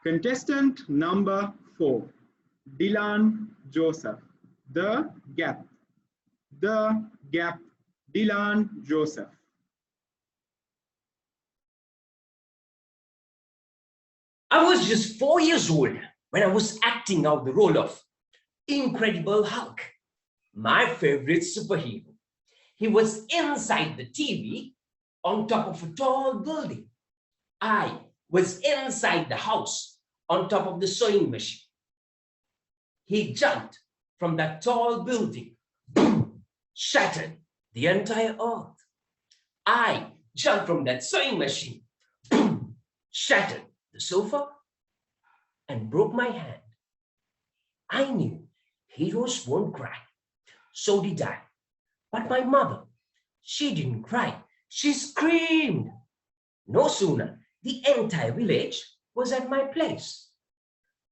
Contestant number 4, Dylan Joseph. The Gap. The Gap. Dylan Joseph. I was just 4 years old when I was acting out the role of Incredible Hulk, my favorite superhero. He was inside the TV on top of a tall building. I was inside the house on top of the sewing machine. He jumped from that tall building, boom, shattered the entire earth. I jumped from that sewing machine, boom, shattered the sofa, and broke my hand. I knew heroes won't cry. So did I. But my mother, she didn't cry. She screamed. No sooner, the entire village was at my place.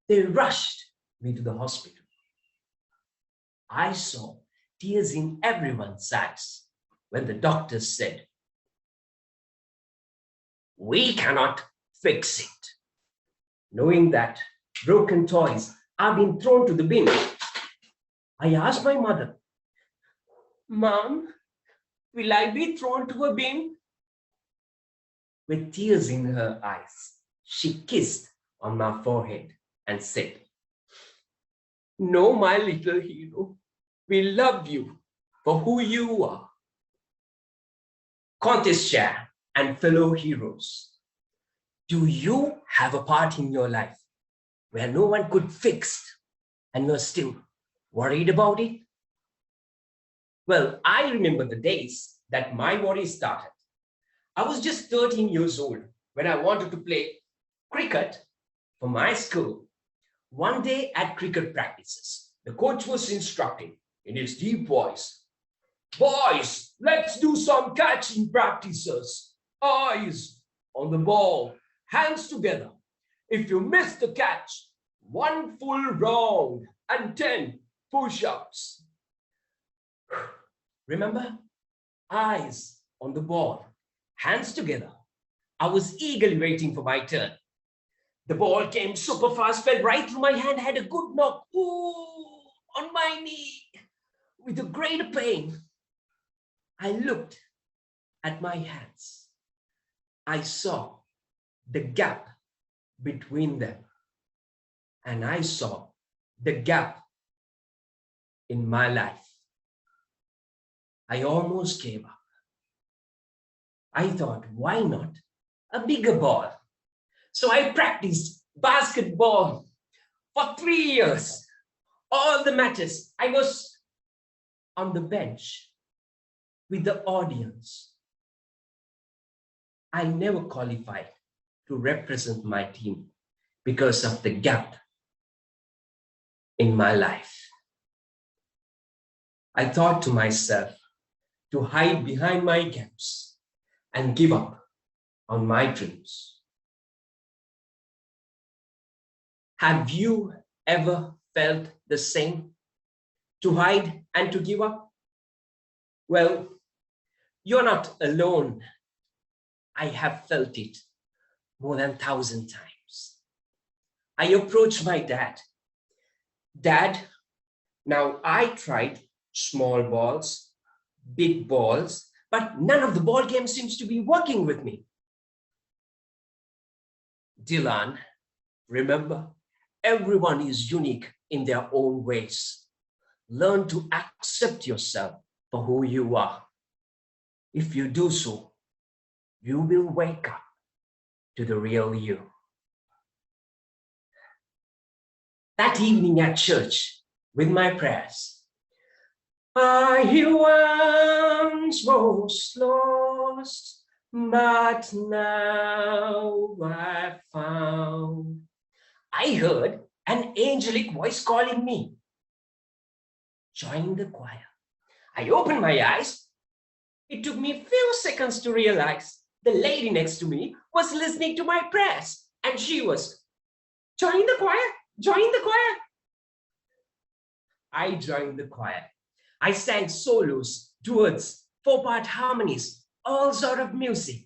They rushed me to the hospital. I saw tears in everyone's eyes when the doctors said, "We cannot fix it." Knowing that broken toys are being thrown to the bin, I asked my mother, "Mom, will I be thrown to a bin?" With tears in her eyes, she kissed on my forehead and said, "No, my little hero, we love you for who you are." Contest chair and fellow heroes, do you have a part in your life where no one could fix and you're still worried about it? Well, I remember the days that my worry started. I was just 13 years old when I wanted to play cricket for my school. One day at cricket practices, the coach was instructing in his deep voice, "Boys, let's do some catching practices. Eyes on the ball, hands together. If you miss the catch, 1 full round and 10 push-ups." Remember? Eyes on the ball, hands together. I was eagerly waiting for my turn. The ball came super fast, fell right through my hand, had a good knock, ooh, on my knee. With a great pain, I looked at my hands. I saw the gap between them, and I saw the gap in my life. I almost gave up. I thought, why not a bigger ball? So I practiced basketball for 3 years. All the matches, I was on the bench with the audience. I never qualified to represent my team because of the gap in my life. I thought to myself to hide behind my gaps and give up on my dreams. Have you ever felt the same? To hide and to give up? Well, you're not alone. I have felt it more than 1,000 times. I approached my dad. "Dad, now I tried small balls, big balls, but none of the ball game seems to be working with me." Dylan, remember, everyone is unique in their own ways. Learn to accept yourself for who you are. If you do so, you will wake up to the real you. That evening at church, with my prayers, "I once was lost, but now I found," I heard an angelic voice calling me. Join the choir. I opened my eyes. It took me a few seconds to realize the lady next to me was listening to my prayers, and she was, "Join the choir, join the choir." I joined the choir. I sang solos, duets, 4-part harmonies, all sort of music.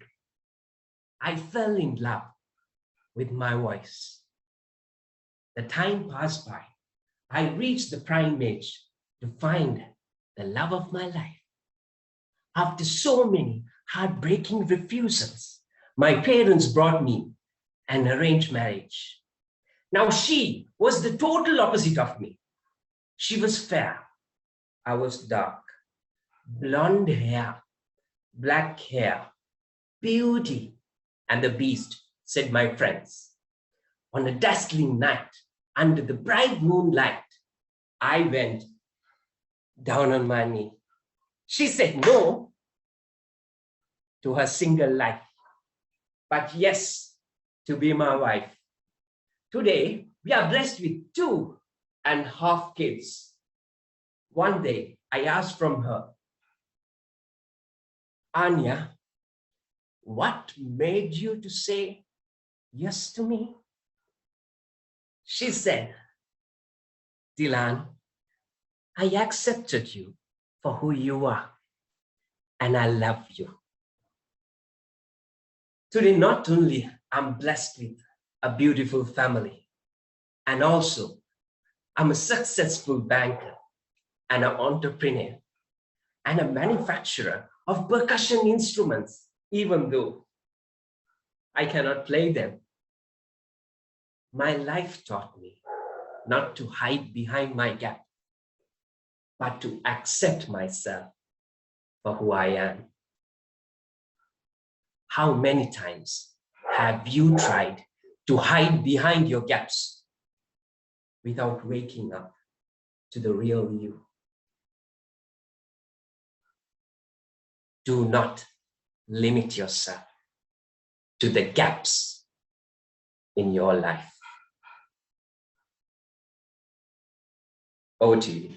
I fell in love with my voice. The time passed by. I reached the prime age to find the love of my life. After so many heartbreaking refusals, my parents brought me an arranged marriage. Now she was the total opposite of me. She was fair. I was dark. Blonde hair, black hair, beauty, and the beast, said my friends. On a dazzling night, under the bright moonlight, I went down on my knee. She said no to her single life, but yes to be my wife. Today, we are blessed with 2.5 kids. One day, I asked from her, Anya, what made you to say yes to me? She said, Dilan, I accepted you for who you are, and I love you. Today, not only I'm blessed with a beautiful family, and also I'm a successful banker and an entrepreneur and a manufacturer of percussion instruments, even though I cannot play them. My life taught me not to hide behind my gap, but to accept myself for who I am. How many times have you tried to hide behind your gaps without waking up to the real you? Do not limit yourself to the gaps in your life. Over to you.